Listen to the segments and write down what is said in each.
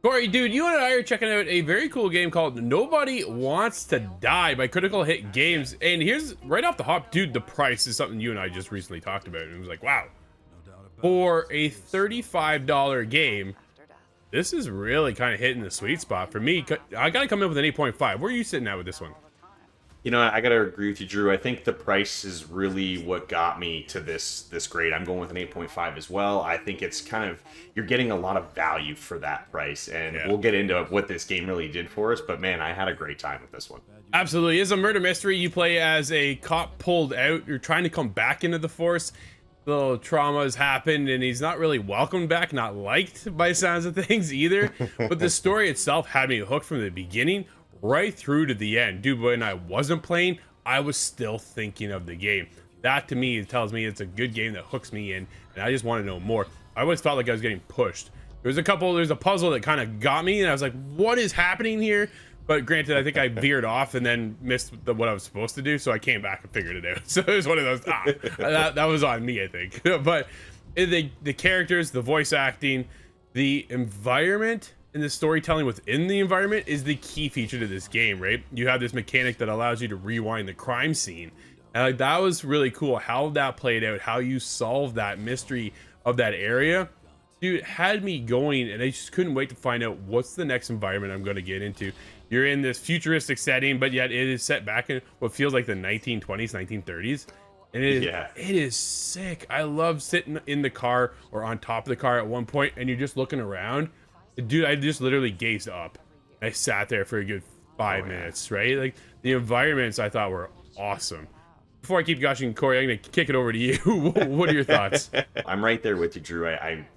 Corey, dude, you and I are checking out a very cool game called Nobody Wants to Die by Critical Hit Games. And here's right off the hop, dude, the price is something you and I just recently talked about. And it was like, wow, for a $35 game, this is really kind of hitting the sweet spot for me. I got to come in with an 8.5. Where are you sitting at with this one? You know, I gotta agree with you, Drew. I think the price is really what got me to this grade. I'm going with an 8.5 as well. I think it's kind of, you're getting a lot of value for that price, and we'll get into what this game really did for us. But man, I had a great time with this one. Absolutely, it's a murder mystery. You play as a cop pulled out. You're trying to come back into the force. Little trauma has happened, and he's not really welcomed back, not liked by sounds of things either. But the story itself had me hooked from the beginning right through to the end. Dude, when I wasn't playing, I was still thinking of the game. That to me tells me it's a good game that hooks me in, and I just want to know more. I always felt like I was getting pushed. There's a puzzle that kind of got me, and I was like, what is happening here? But granted, I think I veered off and then missed what I was supposed to do, so I came back and figured it out. So it was one of those, that was on me, I think. But the characters, the voice acting, the environment, and the storytelling within the environment is the key feature to this game, right? You have this mechanic that allows you to rewind the crime scene. And like, that was really cool how that played out, how you solved that mystery of that area. Dude, it had me going, and I just couldn't wait to find out what's the next environment I'm going to get into. You're in this futuristic setting, but yet it is set back in what feels like the 1920s, 1930s. And it is sick. I love sitting in the car or on top of the car at one point, and you're just looking around. Dude, I just literally gazed up. I sat there for a good 5 minutes, right? Like, the environments I thought were awesome. Before I keep gushing, Corey, I'm going to kick it over to you. What are your thoughts? I'm right there with you, Drew.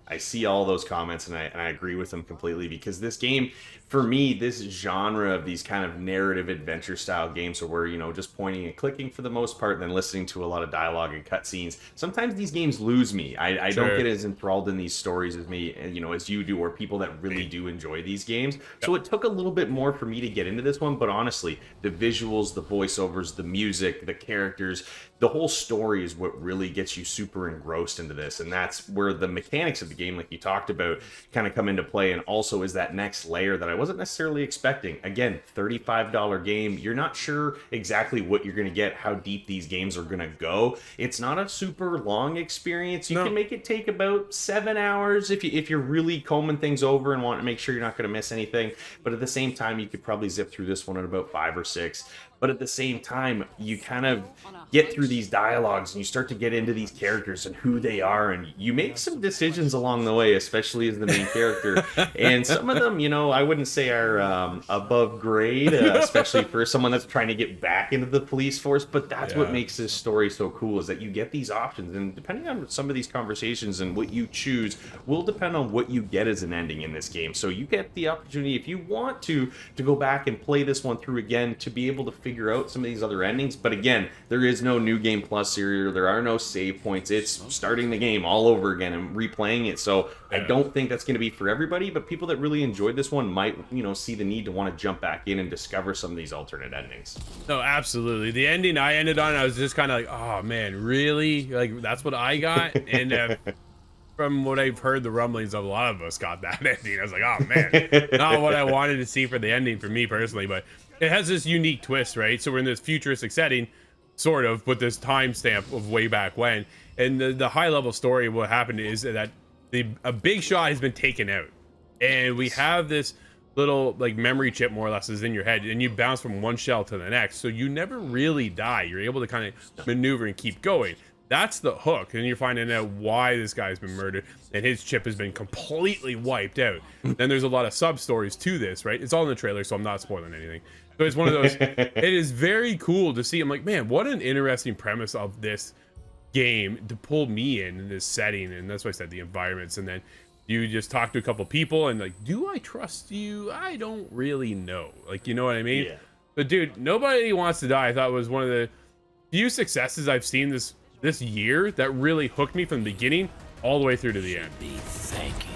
I see all those comments, and I agree with them completely, because this game, for me, this genre of these kind of narrative adventure style games where, you know, just pointing and clicking for the most part, and then listening to a lot of dialogue and cutscenes, sometimes these games lose me. I don't get as enthralled in these stories as as you do, or people that really do enjoy these games. So it took a little bit more for me to get into this one, but honestly, the visuals, the voiceovers, the music, the characters, the whole story is what really gets you super engrossed into this. And that's where the mechanics of the game, like you talked about, kind of come into play, and also is that next layer that I wasn't necessarily expecting. Again, $35 game. You're not sure exactly what you're going to get, how deep these games are going to go. It's not a super long experience. You can make it take about 7 hours if you're really combing things over and want to make sure you're not going to miss anything. But at the same time, you could probably zip through this one at about 5 or 6. But at the same time, you kind of get through these dialogues and you start to get into these characters and who they are, and you make some decisions along the way, especially as the main character. And some of them, I wouldn't say are above grade, especially for someone that's trying to get back into the police force. But that's what makes this story so cool, is that you get these options, and depending on some of these conversations and what you choose will depend on what you get as an ending in this game. So you get the opportunity, if you want to go back and play this one through again, to be able to figure out some of these other endings. But again, there is no new game plus series, there are no save points. It's starting the game all over again and replaying it. So I don't think that's going to be for everybody, but people that really enjoyed this one might see the need to want to jump back in and discover some of these alternate endings. No, absolutely. The ending I ended on, I was just kind of like, oh man, really? Like, that's what I got? And from what I've heard, the rumblings of a lot of us got that ending. I was like, oh man, not what I wanted to see for the ending for me personally, but it has this unique twist, right? So we're in this futuristic setting, sort of, with this timestamp of way back when. And the high level story of what happened is that a big shot has been taken out. And we have this little like memory chip, more or less, is in your head, and you bounce from one shell to the next. So you never really die. You're able to kind of maneuver and keep going. That's the hook. And you're finding out why this guy's been murdered and his chip has been completely wiped out. Then there's a lot of sub stories to this, right? It's all in the trailer, so I'm not spoiling anything. So it's one of those, it is very cool to see. I'm like, man, what an interesting premise of this game to pull me in this setting. And that's why I said the environments. And then you just talk to a couple people and like, do I trust you? I don't really know. Like, you know what I mean? Yeah. But dude, Nobody Wants to Die, I thought, was one of the few successes I've seen this year that really hooked me from the beginning all the way through to the end. Be thanking